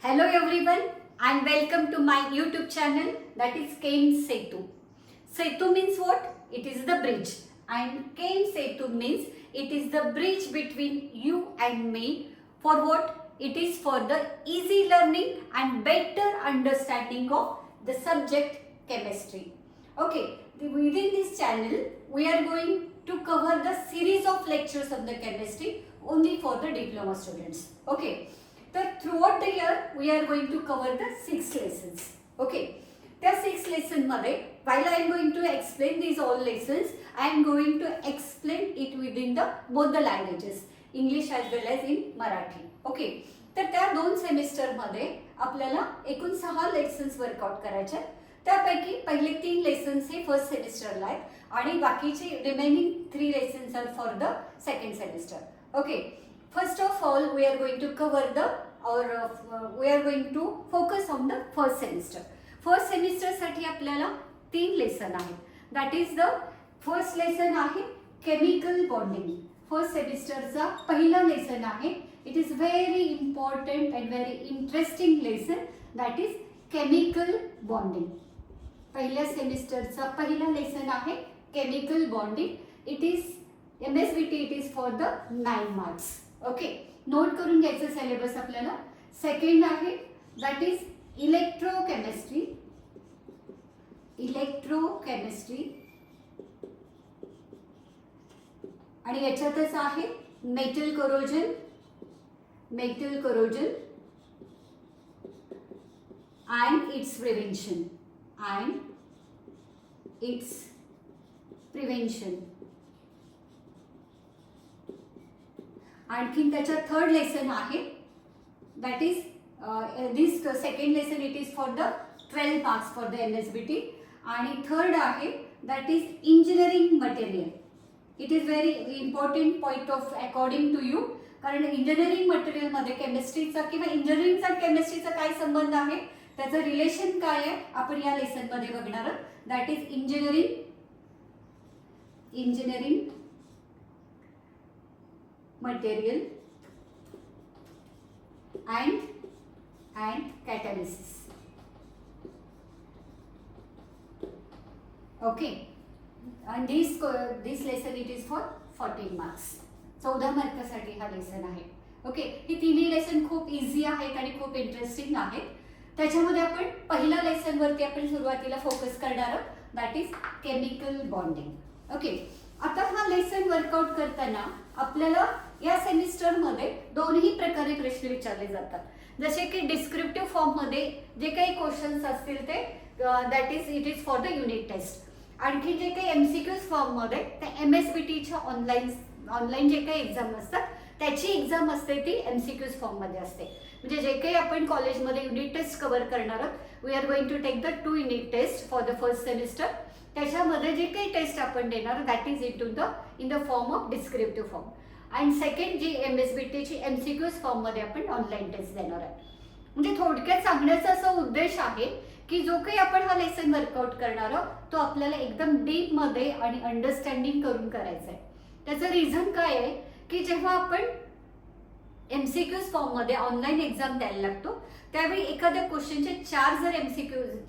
Hello everyone and welcome to my YouTube channel, that is Ken Setu. Setu means what? It is the bridge, and Ken Setu means it is the bridge between you and me. For what? It is for the easy learning and better understanding of the subject chemistry. Okay, within this channel we are going to cover the series of lectures of the chemistry only for the diploma students. Okay. तर throughout the year we are going to cover the 6 lessons. Okay, त्या 6 lesson मध्ये while I am going to explain these all lessons, I am going to explain it within the both the languages, English as well as in Marathi. Okay, तर त्या 2 semester मध्ये आपल्याला एकूण 6 lessons workout करायचे. त्यापैकी पहिले 3 lessons हे first सेमिस्टरला आहेत आणि बाकीचे remaining 3 lessons are for the second semester. Okay, first of all we are going to cover we are going to focus on the first semester. First semester साठी आपल्याला 3 lesson आहेत. That is the first lesson आहे chemical bonding. First सेमिस्टरचा पहिला lesson आहे. It is very important and very interesting lesson, that is chemical bonding. पहिल्या सेमिस्टरचा पहिला lesson आहे chemical bonding. It is MSBT, it is for the 9 marks. Okay, note करून घ्यायचं syllabus आपल्याला. Second आहे that is electrochemistry. Electrochemistry आणि याच्यातच आहे metal corrosion. Metal corrosion and its prevention. And its prevention. आणखीन त्याच्या थर्ड लेसन आहे that is this second lesson. It is for the 12 marks for the MSBT. आणि third आहे that is engineering material. It is very important point of according to you, कारण engineering मटेरियलमध्ये केमिस्ट्रीचा किंवा इंजिनिअरिंगचा केमिस्ट्रीचा काय संबंध आहे, त्याचं रिलेशन काय आहे, आपण या लेसनमध्ये बघणार आहोत. That is engineering material and catalysis. Okay, and this lesson it is for 14 marks. 14 मार्कासाठी हा लेसन आहे. ओके, ही तिन्ही लेसन खूप इझी आहेत आणि खूप इंटरेस्टिंग आहेत. त्याच्यामध्ये आपण पहिल्या लेसन वरती आपण सुरुवातीला फोकस करणार आहोत, that is chemical bonding. Okay, आता हा लेसन वर्कआउट करताना आपल्याला या सेमिस्टरमध्ये दोन्ही प्रकारे प्रश्न विचारले जातात. जसे की डिस्क्रिप्टिव्ह फॉर्ममध्ये जे काही क्वेश्चन्स असतील ते that is it is for the unit test. आणखी जे काही MCQs फॉर्ममध्ये ते MSBTच्या ऑनलाईन जे काही एक्झाम असतात त्याची एक्झाम असते ती MCQs फॉर्ममध्ये असते. म्हणजे जे काही आपण कॉलेजमध्ये युनिट टेस्ट कव्हर करणार आहोत, we are going to take the 2 unit test for the first semester. त्याच्यामध्ये जे काही टेस्ट आपण देणार that is in the form of descriptive form. And second जी MSBTची MCQs फॉर्ममध्ये आपण ऑनलाईन टेस्ट देणार आहे. म्हणजे थोडक्यात सांगण्याचा असा उद्देश आहे की जो काही आपण हा लेसन वर्कआउट करणार आहोत तो आपल्याला एकदम डीपमध्ये आणि अंडरस्टँडिंग करून करायचा आहे. त्याचं रिझन काय आहे की जेव्हा आपण MCQs फॉर्ममध्ये ऑनलाईन एक्झाम द्यायला लागतो त्यावेळी एखाद्या क्वेश्चनचे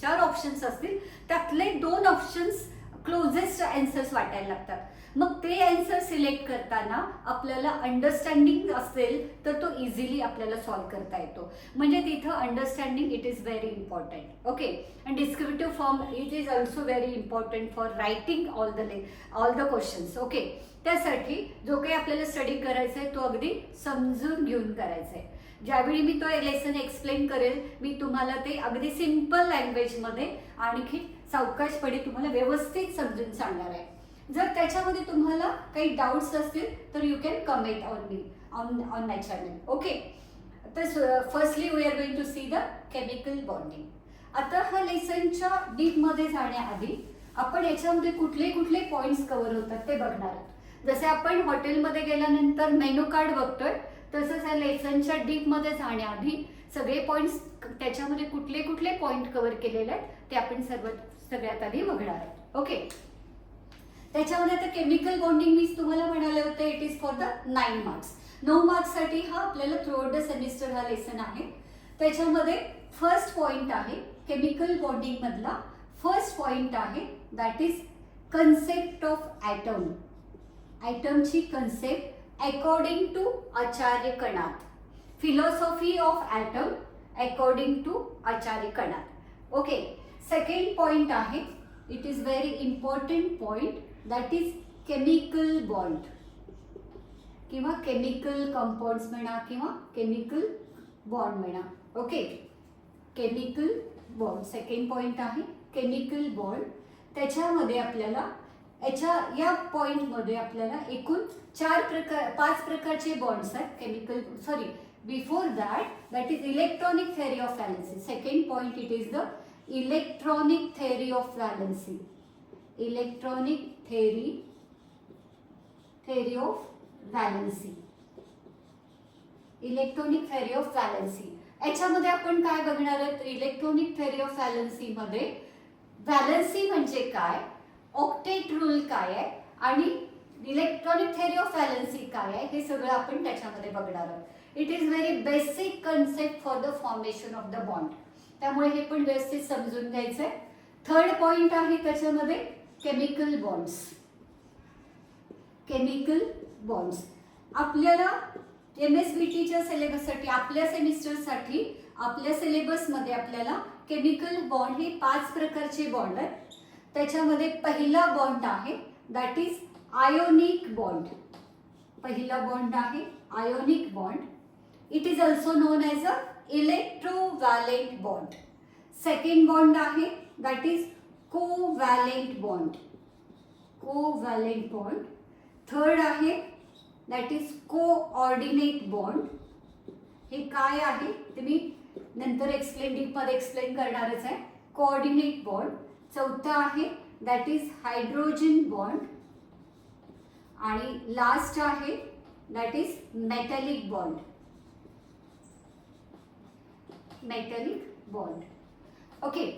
4 ऑप्शन्स असतील, त्यातले 2 ऑप्शन्स क्लोजेस्ट आन्सर्स वाटायला लागतात. मग ते आन्सर सिलेक्ट करताना आपल्याला अंडरस्टँडिंग असेल तर तो इझिली आपल्याला सॉल्व्ह करता येतो. म्हणजे तिथं understanding it is very important. Okay, and descriptive form it is also very important for writing all the questions. Okay, त्यासाठी जो काही आपल्याला स्टडी करायचा आहे तो अगदी समजून घेऊन करायचा आहे. ज्यावेळी मी तो लेसन एक्सप्लेन करेल मी तुम्हाला ते अगदी सिम्पल लँग्वेजमध्ये आणखी सावकाशपणे तुम्हाला व्यवस्थित समजून सांगणार आहे. जर त्याच्यामध्ये तुम्हाला काही डाऊट्स असतील तर you can comment on me on my channel. Okay, तर firstly we are going to see the chemical bonding. आता हा लेसनच्या डीपमध्ये जाण्याआधी आपण याच्यामध्ये कुठले कुठले पॉईंट्स कव्हर होतात ते बघणार आहोत. जसे आपण हॉटेलमध्ये गेल्यानंतर मेनू कार्ड बघतोय तसंच या लेसनच्या डीपमध्ये जाण्याआधी सगळे पॉईंट्स त्याच्यामध्ये कुठले कुठले पॉईंट कव्हर केलेले आहेत ते आपण सगळ्यात आधी बघणार आहोत. ओके, त्याच्यामध्ये आता केमिकल बॉन्डिंग मी तुम्हाला म्हणाले होते it is for the 9 marks. 9 मार्क्ससाठी हा आपल्याला थ्रू आउट द सेमिस्टर हा लेसन आहे. त्याच्यामध्ये फर्स्ट पॉइंट आहे केमिकल बॉन्डिंग मधला फर्स्ट पॉइंट आहे that is concept of atom. ॲटमची concept according to Acharya Kanad. Philosophy of atom according to Acharya Kanad. Okay, second point आहे, it is very important point, that is chemical bond किंवा chemical compounds म्हणा किंवा chemical bond म्हणा. Okay, chemical bond second point आहे chemical bond. त्याच्यामध्ये आपल्याला या पॉइंटमध्ये आपल्याला एकूण 5 प्रकारचे बॉन्ड्स आहेत chemical. Sorry, before that is electronic theory of valency. Second point it is the electronic theory of valency. Electronic theory of valency. Electronic theory of valency याच्यामध्ये आपण काय बघणार आहोत? इलेक्ट्रॉनिक थेअरी ऑफ व्हॅलेन्सी मध्ये valency म्हणजे काय, octet rule काय आहे आणि इलेक्ट्रॉनिक थेअरी ऑफ व्हॅलेन्सी काय आहे हे सगळं आपण त्याच्यामध्ये बघणार आहोत. It is very basic concept for the formation of the bond. त्यामुळे हे पण व्यवस्थित समजून घ्यायचंय. थर्ड पॉइंट आहे त्याच्यामध्ये केमिकल बॉन्ड्स. केमिकल बॉन्ड्स आपल्याला MSBTच्या सिलेबससाठी आपल्या सेमिस्टरसाठी आपल्या सिलेबसमध्ये आपल्याला केमिकल बॉन्ड हे 5 प्रकारचे बॉन्ड आहेत. त्याच्यामध्ये पहिला बॉन्ड आहे दॅट इज आयोनिक बॉन्ड. पहिला बॉन्ड आहे ionic bond. It is also known as a electrovalent bond. Second bond आहे that is covalent bond. Covalent bond. Third आहे दॅट इज कोऑर्डिनेट बॉन्ड. हे काय आहे ते मी नंतर डीपमध्ये एक्सप्लेन करणारच आहे. Coordinate bond. चौथा आहे दॅट इज हायड्रोजन बॉन्ड. आणि लास्ट आहे दॅट इज मेटॅलिक बॉन्ड. Metallic bond. ओके,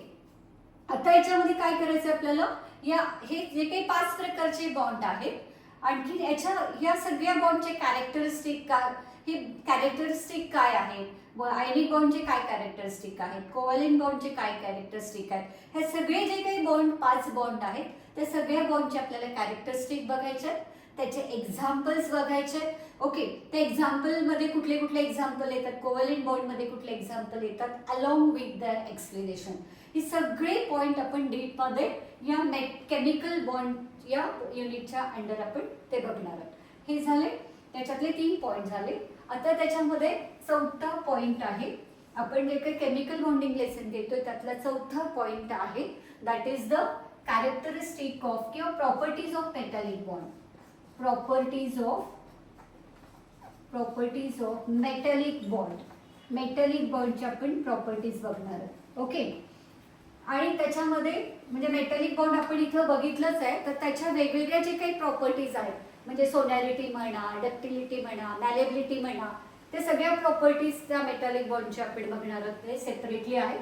आता याच्यामध्ये काय करायचं आपल्याला, हे जे काही 5 प्रकारचे बॉन्ड आहेत आणखी या सगळ्या बॉन्डचे कॅरेक्टरिस्टिक हे कॅरेक्टरिस्टिक काय आहेत, आयनिक बॉन्डचे काय कॅरेक्टरिस्टिक आहेत, कोव्हॅलेंट बॉन्डचे काय कॅरेक्टरिस्टिक आहेत, हे सगळे जे काही बॉन्ड 5 बॉन्ड आहेत त्या सगळ्या बॉन्डचे आपल्याला कॅरेक्टरिस्टिक बघायचे, त्याचे एक्झाम्पल्स बघायचे. ओके, ते एक्झाम्पलमध्ये कुठले कुठले एक्झाम्पल येतात, कोव्हॅलेंट बॉन्डमध्ये कुठले एक्झाम्पल येतात अलॉंग विथ द एक्सप्लेनेशन. हे सगळे पॉइंट आपण डीपमध्ये या केमिकल बॉन्ड या युनिटच्या अंडर आपण ते बघणार आहोत. हे झाले त्याच्यातले 3 पॉइंट झाले. आता त्याच्यामध्ये चौथा पॉइंट आहे, आपण जे काही केमिकल बॉन्डिंग लेसन घेतोय त्यातला चौथा पॉइंट आहे that is the characteristic of किंवा properties of metallic bond. Properties of metallic बॉन्ड. मेटॅलिक बॉन्डची आपण प्रॉपर्टीज बघणार आहोत. ओके, आणि त्याच्यामध्ये म्हणजे मेटॅलिक बॉन्ड आपण इथं बघितलंच आहे, तर त्याच्या वेगवेगळ्या जे काही प्रॉपर्टीज आहेत म्हणजे सोनॅरिटी म्हणा, डक्टिलिटी म्हणा, मॅलेबिलिटी म्हणा, ते सगळ्या प्रॉपर्टीज त्या मेटॅलिक बॉन्डच्या आपण बघणार आहोत. ते सेपरेटली आहे.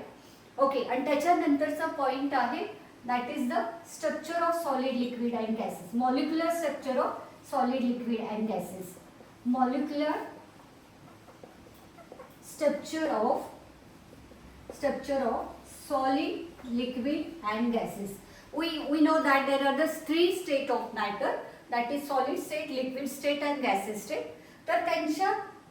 ओके, आणि त्याच्यानंतरचा पॉइंट आहे that is the structure of solid liquid and gases. Molecular structure of solid liquid and gases. Molecular structure of solid, liquid and gases. We know that there are the 3 state of matter, that is solid state, liquid state and gaseous state. तर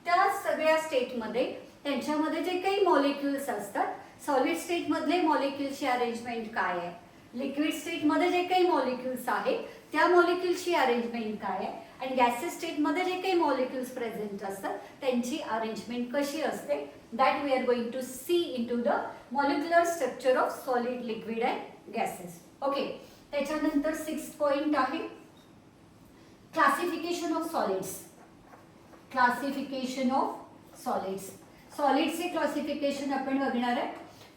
त्या सगळ्या स्टेटमध्ये त्यांच्यामध्ये जे काही molecules असतात, solid state मधले मॉलिक्युल्सची arrangement काय आहे, लिक्विड स्टेट मध्ये जे काही मॉलिक्युल्स आहेत त्या मॉलिक्युल्सची अरेंजमेंट काय आहे, आणि गॅसेस स्टेट मध्ये जे काही मॉलिक्युल्स प्रेझेंट असतात त्यांची अरेंजमेंट कशी असते, that we are going to see into the molecular structure of solid, liquid and gases. Okay, त्याच्यानंतर 6th पॉइंट आहे classification of solids. Classification of solids. सॉलिड्सचे क्लासिफिकेशन आपण बघणार आहे.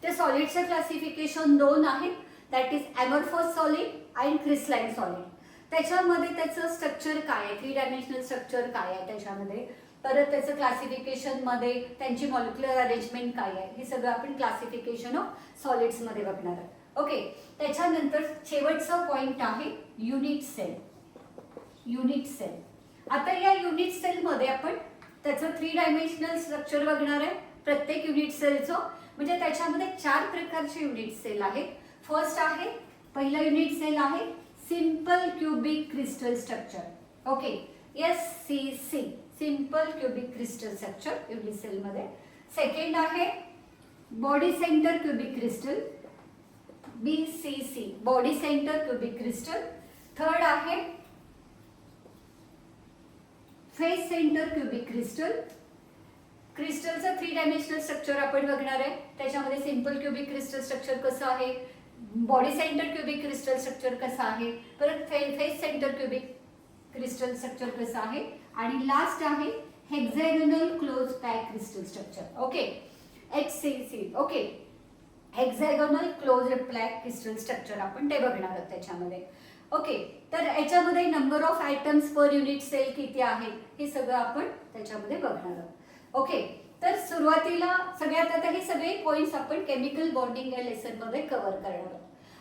त्या सॉलिडचं क्लासिफिकेशन 2 आहे, that is amorphous solid and crystalline solid. त्याच्यामध्ये त्याचं स्ट्रक्चर काय आहे, 3 डायमेन्शनल स्ट्रक्चर काय आहे त्याच्यामध्ये, परत त्याचं क्लासिफिकेशनमध्ये त्यांची मॉलिक्युलर अरेंजमेंट काय आहे, हे सगळं आपण क्लासिफिकेशन ऑफ सॉलिड्समध्ये बघणार आहोत. ओके, त्याच्यानंतर शेवटचा पॉइंट आहे युनिट सेल. Unit sale. आता या युनिट सेलमध्ये आपण त्याचं 3 डायमेन्शनल स्ट्रक्चर बघणार आहे, प्रत्येक युनिट सेलचं. म्हणजे त्याच्यामध्ये 4 प्रकारचे युनिट सेल आहेत. फर्स्ट आहे, पहिलं युनिट सेल आहे simple cubic crystal structure. Okay, SCC, simple cubic crystal structure unit cell मध्ये. सेकंड आहे body centre cubic crystal, BCC, body centre cubic crystal. Third आहे फेस सेंटर क्युबिक क्रिस्टल. क्रिस्टलचं 3 dimensional structure आपण बघणार आहे. त्याच्यामध्ये simple cubic crystal structure कसं आहे, body centre cubic crystal structure कसं आहे, परत face centre cubic crystal structure कसं आहे, आणि लास्ट आहे hexagonal close pack crystal structure. Okay, HCC. Okay, hexagonal close pack crystal structure आपण ते बघणार आहोत त्याच्यामध्ये. ओके, तर याच्यामध्ये number of items per unit cell किती आहे हे सगळं आपण त्याच्यामध्ये बघणार आहोत. ओके, तर सुरुवातीला सगळ्यात आता हे सगळे पॉइंट्स आपण केमिकल बॉन्डिंग या लेसन मध्ये कव्हर करणार आहोत.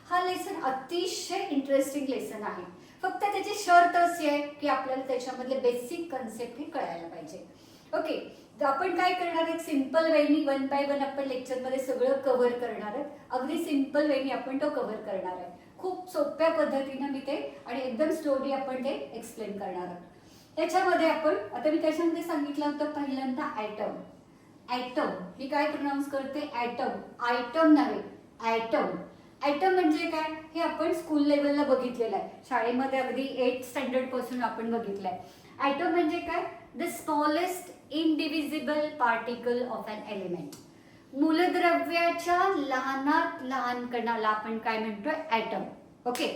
हा लेसन अतिशय इंटरेस्टिंग लेसन आहे. फक्त त्याची शर्त अशी आहे की आपल्याला त्याच्यामधले बेसिक कन्सेप्ट हे कळायला पाहिजे. ओके, तर आपण काय करणार आहे, सिंपल वेनी 1 बाय 1 आपण लेक्चर मध्ये सगळं कव्हर करणार आहे. अगदी सिंपल वेनी आपण तो कव्हर करणार आहे. खूप सोप्या पद्धतीने मी ते आणि एकदम स्लोली आपण ते एक्सप्लेन करणार आहोत. त्याच्यामध्ये आपण आता मी त्याच्यामध्ये सांगितलं होतं पहिल्यांदा ॲटम. ॲटम ही काय प्रोनाउन्स करते, ॲटम, आयटम नव्हे, ॲटम. ॲटम म्हणजे काय हे आपण स्कूल लेवलला बघितलेलं आहे, शाळेमध्ये अगदी 8th स्टँडर्ड पासून आपण बघितलं आहे. ॲटम म्हणजे काय, the smallest indivisible particle of an element. मूलद्रव्याच्या लहानात लहान कणाला आपण काय म्हणतोय, ॲटम. ओके,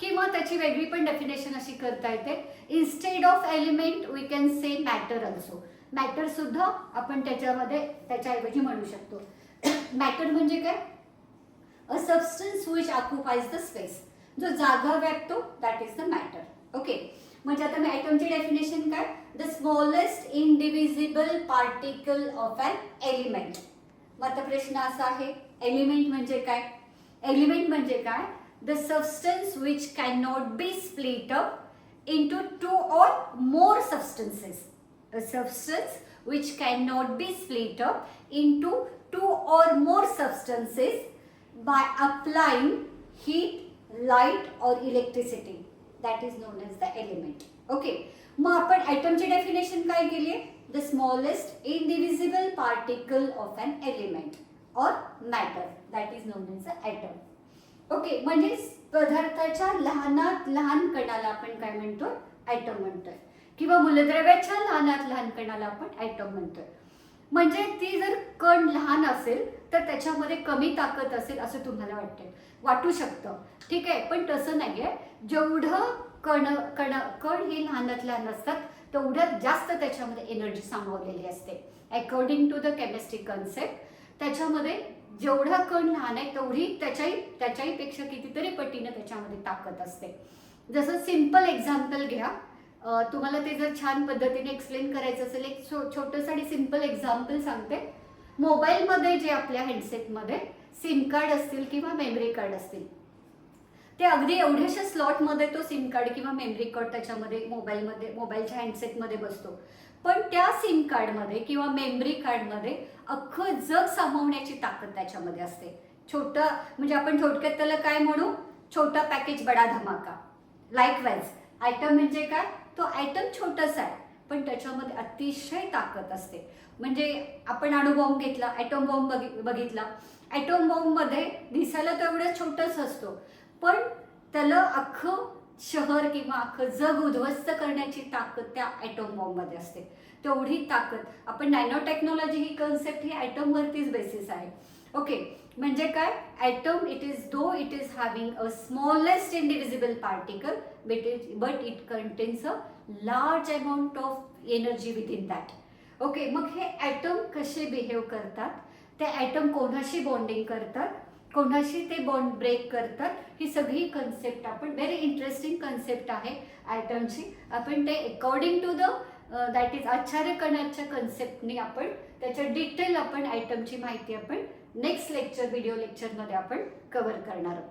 किंवा त्याची वेगळी पण डेफिनेशन अशी करता येते, instead of element we can say matter also. Matter सुद्धा आपण त्याच्याऐवजी म्हणू शकतो. मॅटर म्हणजे काय, a substance which occupies the space, जो जागा व्यापतो, that is the matter. Okay, म्हणजे आता मी ॲटमची डेफिनेशन काय, the smallest indivisible particle of an element. मग आता प्रश्न असा आहे, एलिमेंट म्हणजे काय, एलिमेंट म्हणजे काय, the substance which cannot be split up into 2 or more substances. A substance which cannot be split up into 2 or more substances by applying heat, light or electricity. That is known as the element. Okay, मग आपण ॲटमची definition काय केली आहे, the smallest indivisible particle of an element or matter, that is known as the atom. Okay, म्हणजे पदार्थाच्या लहानात लहान कणाला आपण काय म्हणतो, ॲटम म्हणतोय, किंवा मूलद्रव्याच्या लहानात लहान कणाला आपण ॲटम म्हणतोय. म्हणजे ती जर कण लहान असेल तर त्याच्यामध्ये कमी ताकद असेल असं तुम्हाला वाटू शकतं, ठीक आहे, पण तसं नाहीये. जेवढं कण ही लहानात लहान असतात तेवढ्यात जास्त त्याच्यामध्ये एनर्जी सामावलेली असते. According to the chemistry concept, त्याच्यामध्ये जेवढा कण लहान आहे तेवढी त्याच्याही पेक्षा कितीतरी पटीने त्याच्यामध्ये ताकद असते. जसं सिंपल एक्झाम्पल घ्या, तुम्हाला ते जर छान पद्धतीने एक्सप्लेन करायचं असेल, एक छोटंसं आणि सिंपल एक्झाम्पल सांगते. मोबाईलमध्ये जे आपल्या हँडसेटमध्ये सिम कार्ड असतील किंवा मेमरी कार्ड असतील, ते अगदी एवढ्याशा स्लॉटमध्ये तो सिम कार्ड किंवा मेमरी कार्ड त्याच्यामध्ये मोबाईलच्या हँडसेटमध्ये बसतो. पण त्या सिम कार्डमध्ये किंवा मेमरी कार्डमध्ये अख्खं जग सामावण्याची ताकद त्याच्यामध्ये असते. छोटं म्हणजे आपण थोडक्यात त्याला काय म्हणू, छोटा पॅकेज बडा धमाका. लाईकवाईज ॲटम म्हणजे काय, तो ॲटम छोटासा आहे पण त्याच्यामध्ये अतिशय ताकद असते. म्हणजे आपण अणुबॉम्ब घेतला, ॲटम बॉम्ब बघितला, ॲटम बॉम्बमध्ये दिसायला तर एवढं छोटंच असतो पण त्याला अख्खं शहर किंवा अख्खं जग उद्ध्वस्त करण्याची ताकद त्या ॲटम बॉम्बमध्ये असते. तेवढी ताकद आपण नॅनो टेक्नॉलॉजी ही कन्सेप्ट ही ॲटमवरतीच बेसिस आहे. ओके, म्हणजे काय, atom it is having a smallest indivisible particle but it contains a large amount of energy within that. Okay, मग हे ॲटम कसे बिहेव करतात, ते ॲटम कोणाशी बॉन्डिंग करतात, कोणाशी ते बॉन्ड ब्रेक करतात, ही सगळी कन्सेप्ट आपण व्हेरी इंटरेस्टिंग कन्सेप्ट आहे ॲटमची. आपण ते according to the that is Acharya कणाच्या कन्सेप्टने आपण त्याच्या डिटेल आपण ॲटमची माहिती आपण नेक्स्ट व्हिडिओ लेक्चरमध्ये आपण कव्हर करणार आहोत.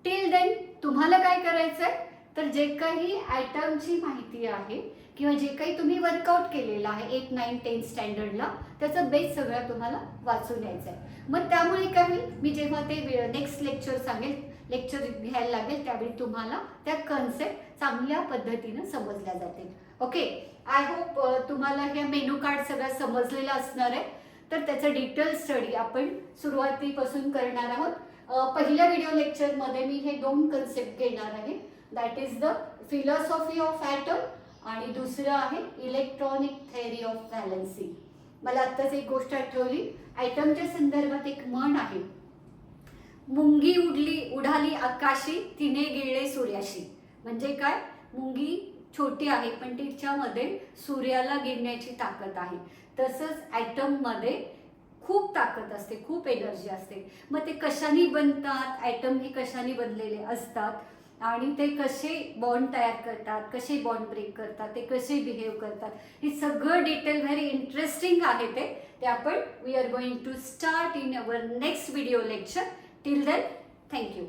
टिल देन तुम्हाला काय करायचं आहे, तर जे काही ॲटमची माहिती आहे किंवा जे काही तुम्ही वर्कआउट केलेलं आहे 8, 9, 10 स्टँडर्डला त्याचा बेस सगळा तुम्हाला वाचून यायचा आहे. मग त्यामुळे काय होईल, मी जेव्हा ते नेक्स्ट लेक्चर सांगेल, लेक्चर घ्यायला लागेल त्यावेळी तुम्हाला त्या कन्सेप्ट चांगल्या पद्धतीनं समजल्या जातील. ओके, आय होप तुम्हाला हे मेनू कार्ड सगळं समजलेलं असणार आहे. तर त्याचा डिटेल स्टडी आपण सुरुवातीपासून करणार आहोत. पहिल्या व्हिडिओ लेक्चरमध्ये मी हे 2 कन्सेप्ट घेणार आहे. That is the philosophy of atom आणि दुसरं आहे इलेक्ट्रॉनिक थेअरी ऑफ व्हॅलन्सी. मला आत्ताच एक गोष्ट आठवली, ॲटमच्या संदर्भात एक म्हण आहे, मुंगी उडाली आकाशी तिने गिळले सूर्याशी. म्हणजे काय, मुंगी छोटी आहे पण तिच्यामध्ये सूर्याला गिळण्याची ताकद आहे. तसंच ॲटममध्ये खूप ताकद असते, खूप एनर्जी असते. मग ते कशाने बनतात, ॲटम हे कशाने बनलेले असतात आणि ते कसे बॉन्ड तयार करतात, कसे बॉन्ड ब्रेक करतात, ते कसे बिहेव करतात, हे सगळं डिटेल व्हेरी इंटरेस्टिंग आहे. ते आपण we are going to start in our next video lecture. Till then, thank you.